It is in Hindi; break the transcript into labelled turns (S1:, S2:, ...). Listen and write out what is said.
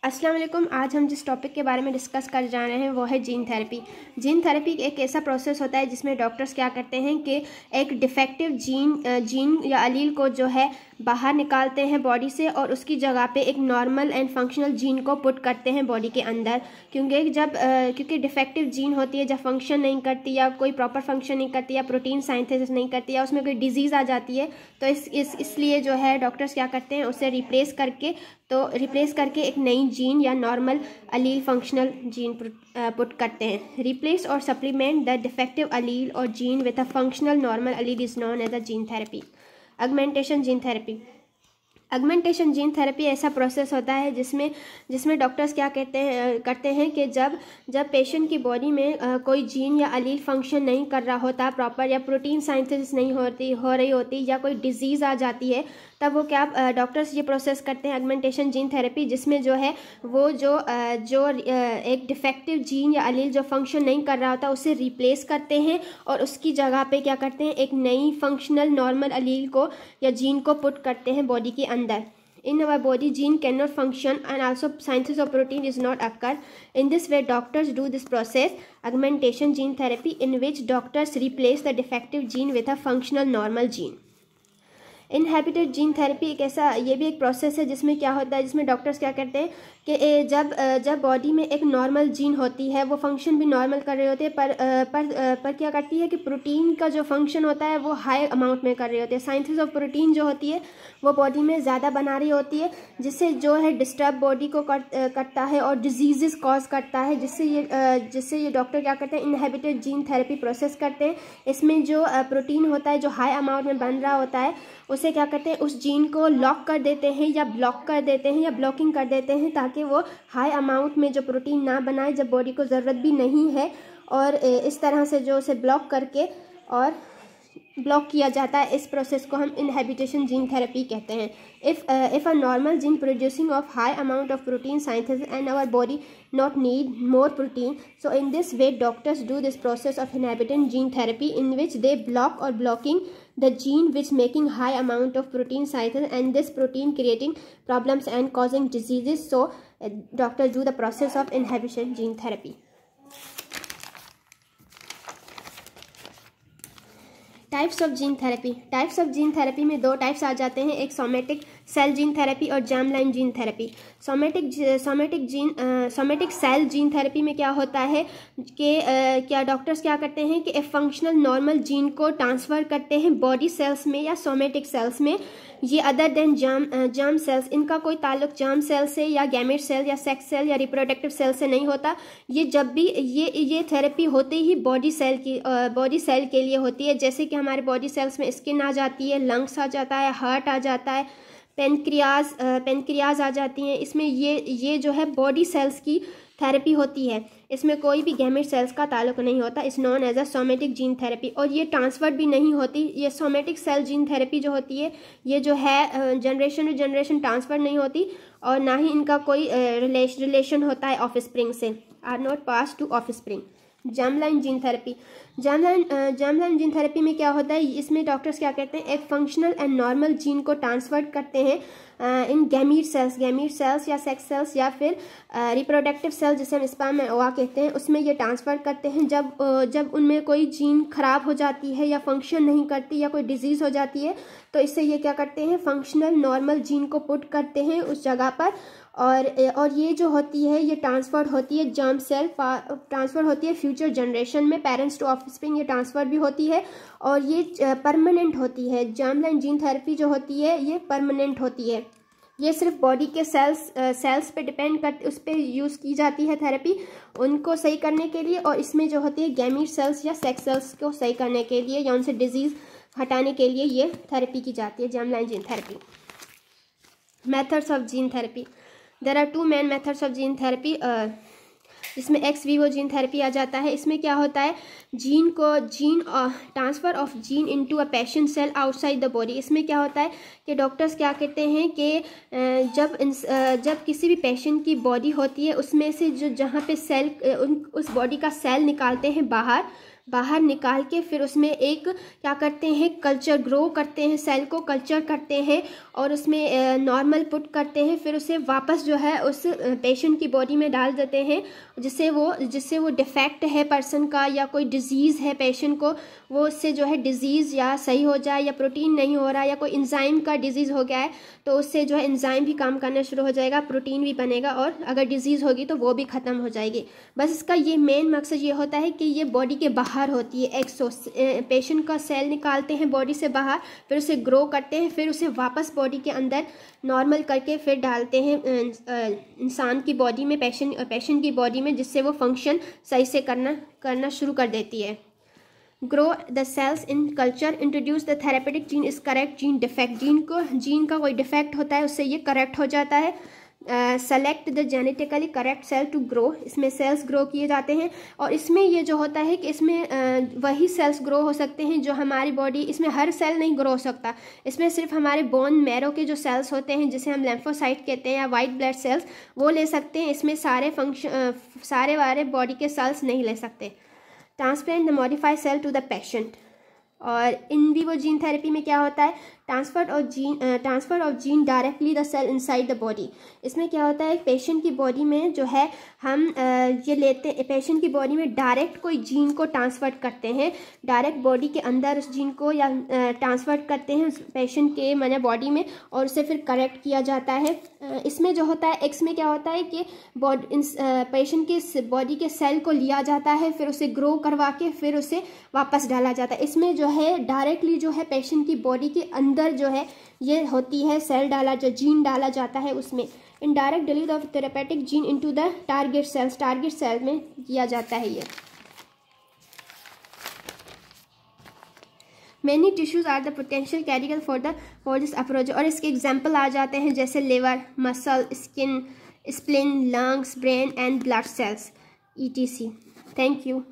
S1: अस्सलाम वालेकुम। आज हम जिस टॉपिक के बारे में डिस्कस कर जा रहे हैं वो है जीन थेरेपी। जीन थेरेपी एक ऐसा प्रोसेस होता है जिसमें डॉक्टर्स क्या करते हैं कि एक डिफेक्टिव जीन या अलील को जो है बाहर निकालते हैं बॉडी से और उसकी जगह पे एक नॉर्मल एंड फंक्शनल जीन को पुट करते हैं बॉडी के अंदर। क्योंकि डिफेक्टिव जीन होती है जब फंक्शन नहीं करती या कोई प्रॉपर फंक्शन नहीं करती या प्रोटीन सिंथेसिस नहीं करती या उसमें कोई डिजीज़ आ जाती है तो इसलिए जो है डॉक्टर्स क्या करते हैं उसे रिप्लेस करके एक नई जीन या normal allele functional gene put करते हैं। Replace or supplement the defective allele or gene with a functional normal allele is known as a gene therapy. Augmentation gene therapy. Augmentation gene therapy ऐसा प्रोसेस होता है जिसमें डॉक्टर्स क्या करते हैं कि जब पेशेंट की बॉडी में कोई जीन या अलील फंक्शन नहीं कर रहा होता प्रॉपर या प्रोटीन सिंथेसिस नहीं हो रही होती या कोई डिजीज़ आ जाती है तब वो क्या डॉक्टर्स ये प्रोसेस करते हैं अगमेंटेशन जीन थेरेपी, जिसमें जो है वो जो एक डिफेक्टिव जीन या अलील जो फंक्शन नहीं कर रहा होता उसे रिप्लेस करते हैं और उसकी जगह पे क्या करते हैं एक नई फंक्शनल नॉर्मल अलील को या जीन को पुट करते हैं बॉडी के अंदर। In our body, gene cannot function and also synthesis of protein is not occur. In this way, doctors do this process, augmentation gene therapy, in which doctors replace the defective gene with a functional normal gene. Inhabited gene therapy ये भी एक प्रोसेस है जिसमें क्या होता है, जिसमें डॉक्टर्स क्या करते हैं कि जब बॉडी में एक नॉर्मल जीन होती है वो फंक्शन भी नॉर्मल कर रहे होते हैं पर क्या करती है कि प्रोटीन का जो फंक्शन होता है वो हाई अमाउंट में कर रहे होते हैं। सिंथेसिस ऑफ प्रोटीन जो होती है वो बॉडी में ज़्यादा बना रही होती है जिससे जो है डिस्टर्ब बॉडी को करता है और डिजीज़ कॉज करता है, जिससे ये डॉक्टर क्या करते हैं इनहेबिटेड जीन थेरेपी प्रोसेस करते हैं। इसमें जो प्रोटीन होता है जो हाई अमाउंट में बन रहा होता है उसे क्या करते हैं उस जीन को लॉक कर देते हैं या ब्लॉक कर देते हैं या ब्लॉकिंग कर देते हैं ताकि वो हाई अमाउंट में जो प्रोटीन ना बनाए जब बॉडी को ज़रूरत भी नहीं है, और इस तरह से जो उसे ब्लॉक करके और ब्लॉक किया जाता है। इस प्रोसेस को हम इनहेबिटेशन जीन थेरेपी कहते हैं। If a normal gene producing of high amount of protein synthesis and our body not need more protein, so in this way doctors do this process of inhibiting gene therapy in which they block or blocking the gene which making high amount of protein synthesis and this protein creating problems and causing diseases. So doctors do the process of inhibition gene therapy. Types of gene therapy. Types of gene therapy में दो टाइप्स आ जाते हैं, एक सोमेटिक सेल जीन थेरेपी और germline gene therapy. Somatic cell gene therapy में क्या होता है कि क्या डॉक्टर्स क्या करते हैं कि एक फंक्शनल नॉर्मल जीन को ट्रांसफ़र करते हैं बॉडी सेल्स में या सोमेटिक सेल्स में। ये अदर देन जर्म सेल्स, इनका कोई ताल्लुक जर्म सेल से या गैमेट सेल या सेक्स सेल या रिप्रोडक्टिव सेल से नहीं होता। ये जब भी ये थेरेपी होते ही बॉडी सेल के लिए होती है, जैसे कि हमारे बॉडी सेल्स में स्किन आ जाती है, लंग्स आ जाता है, हार्ट आ जाता है, पेनक्रियाज आ जाती हैं। इसमें ये जो है बॉडी सेल्स की थेरेपी होती है, इसमें कोई भी गैमेट सेल्स का ताल्लुक नहीं होता। इस non as a somatic gene therapy, और ये ट्रांसफर भी नहीं होती। ये सोमेटिक सेल जीन थेरेपी जो होती है ये जो है जनरेशन टू जनरेशन ट्रांसफ़र नहीं होती और ना ही इनका कोई रिलेशन होता है ऑफस्प्रिंग से, are not pass to offspring. Germline gene therapy. Germline gene therapy में क्या होता है, इसमें डॉक्टर्स क्या कहते हैं एक फंक्शनल एंड नॉर्मल जीन को ट्रांसफर करते हैं इन गैमीट सेल्स या सेक्स सेल्स या फिर रिप्रोडक्टिव सेल्स जिसे हम स्पर्म में ओवा कहते हैं, उसमें ये ट्रांसफ़र करते हैं जब उनमें कोई जीन खराब हो जाती है या फंक्शन नहीं करती या कोई डिजीज़ हो जाती है तो इससे ये क्या करते हैं फंक्शनल नॉर्मल जीन को पुट करते हैं उस जगह पर, और ये जो होती है ये ट्रांसफ़र होती है जर्म सेल ट्रांसफ़र होती है फ्यूचर जनरेशन में, पेरेंट्स टू ऑफस्प्रिंग ये ट्रांसफ़र भी होती है और ये परमानेंट होती है। जर्मलाइन जीन थेरेपी जो होती है ये परमानेंट होती है, ये सिर्फ बॉडी के सेल्स पे डिपेंड करती, उस पर यूज़ की जाती है थेरेपी उनको सही करने के लिए, और इसमें जो होती है गैमीट सेल्स या सेक्स सेल्स को सही करने के लिए या उनसे डिजीज़ हटाने के लिए ये थेरेपी की जाती है, germline gene therapy. Methods of gene therapy. There are two main methods of gene therapy, इसमें एक्स वीवो जीन थेरेपी आ जाता है। इसमें क्या होता है transfer of gene into a patient cell outside the body. इसमें क्या होता है कि डॉक्टर्स क्या कहते हैं कि जब किसी भी पेशेंट की बॉडी होती है उसमें से जहाँ पे सेल उस बॉडी का सेल निकालते हैं बाहर निकाल के फिर उसमें एक क्या करते हैं, कल्चर ग्रो करते हैं, सेल को कल्चर करते हैं और उसमें नॉर्मल पुट करते हैं, फिर उसे वापस जो है उस पेशेंट की बॉडी में डाल देते हैं, जिससे वो डिफेक्ट है पर्सन का या कोई डिजीज़ है पेशेंट को, वो उससे जो है डिजीज़ या सही हो जाए, या प्रोटीन नहीं हो रहा, या कोई एंजाइम का डिजीज़ हो गया है तो उससे जो है एंजाइम भी काम करना शुरू हो जाएगा, प्रोटीन भी बनेगा, और अगर डिजीज़ होगी तो वो भी ख़त्म हो जाएगी। बस इसका ये मेन मकसद ये होता है कि ये बॉडी के बाहर होती है, पेशेंट का सेल निकालते हैं बॉडी से बाहर, फिर उसे ग्रो करते हैं, फिर उसे वापस बॉडी के अंदर नॉर्मल करके फिर डालते हैं इंसान की बॉडी में, पेशेंट की बॉडी में, जिससे वो फंक्शन सही से करना शुरू कर देती है। Grow the cells in culture, introduce the therapeutic gene is correct gene defect, gene का कोई डिफेक्ट होता है उससे ये करेक्ट हो जाता है। Select the genetically correct cell to grow, इसमें सेल्स ग्रो किए जाते हैं, और इसमें ये जो होता है कि इसमें वही सेल्स ग्रो हो सकते हैं जो हमारी बॉडी, इसमें हर सेल नहीं ग्रो हो सकता, इसमें सिर्फ हमारे बोन मैरो के जो सेल्स होते हैं जिसे हम लिम्फोसाइट कहते हैं या वाइट ब्लड सेल्स, वो ले सकते हैं, इसमें सारे वारे बॉडी के सेल्स नहीं ले सकते। Transplant the modified cell to the patient, और इन विवो जीन थेरेपी में क्या होता है, transfer of gene directly the cell inside the body. इसमें क्या होता है, पेशेंट की बॉडी में जो है हम ये लेते हैं, पेशेंट की बॉडी में डायरेक्ट कोई जीन को ट्रांसफर करते हैं, डायरेक्ट बॉडी के अंदर उस जीन को या ट्रांसफर करते हैं पेशेंट के माने बॉडी में, और उसे फिर करेक्ट किया जाता है। इसमें जो होता है एक्स में क्या होता है कि पेशेंट के बॉडी के सेल को लिया जाता है, फिर उसे ग्रो करवा के फिर उसे वापस डाला जाता है। इसमें जो है डायरेक्टली जो है पेशेंट की बॉडी के अंदर जो है ये होती है सेल डाला, जो जीन डाला जाता है उसमें। Indirect delete of therapeutic gene into the target cell में किया जाता है ये। Many tissues are the potential carrier for this approach, और इसके एग्जाम्पल आ जाते हैं जैसे liver, muscle, skin, spleen, lungs, brain and blood cells, ETC। Thank you.